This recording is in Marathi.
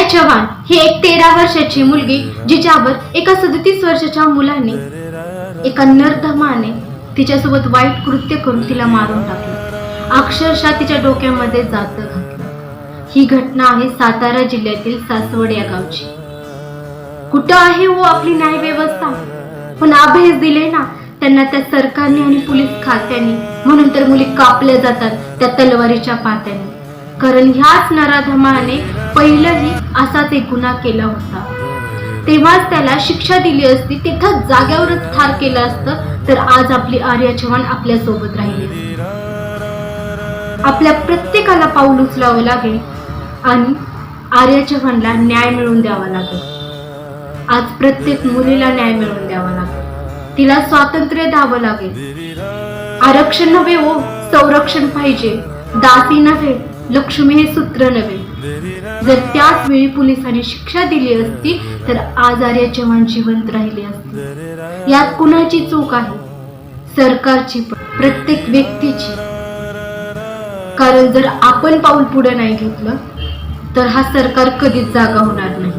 चव्हाण ही एक 13 वर्षाची मुलगी जिच्यावर एका 37 वर्षाच्या मुलाने एका नरधमाने तिच्यासोबत वाईट कृत्य करून तिला मारून टाकलं, अक्षरशः तिच्या डोक्यामध्ये जातं घातलं। ही घटना आहे सातारा जिल्ह्यातील सासवड या गावची। कुठं आहे हो आपली न्याय व्यवस्था? पण अभेस दिले ना त्यांना त्या सरकारने आणि पोलीस खात्याने, म्हणून तर मुली कापल्या जातात त्या तलवारीच्या पात्याने। कारण ह्याच नराधमाने पहिलंही असाच एक गुन्हा केला होता, तेव्हाच त्याला शिक्षा दिली असती, तिथं जाग्यावरच ठार केलं असतं, तर आज आपली आर्या चव्हाण आपल्या सोबत राहिली असती। आपल्या प्रत्येकाला पाऊल उचलावं लागेल आणि आर्या चव्हाणला न्याय मिळवून द्यावा लागेल। आज प्रत्येक मुलीला न्याय मिळवून द्यावा लागेल, तिला स्वातंत्र्य द्यावं लागेल। आरक्षण नव्हे हो, संरक्षण पाहिजे। दासी नव्हे, लक्ष्मी हे सूत्र नव्हे। जर त्याच वेळी पोलिसांनी शिक्षा दिली असती तर आज आर्या चव्हाण जिवंत राहिली असती। यात कुणाची चूक आहे? सरकारची, प्रत्येक व्यक्तीची। कारण जर आपण पाऊल पुढे नाही घेतलं तर हा सरकार कधीच जागा होणार नाही।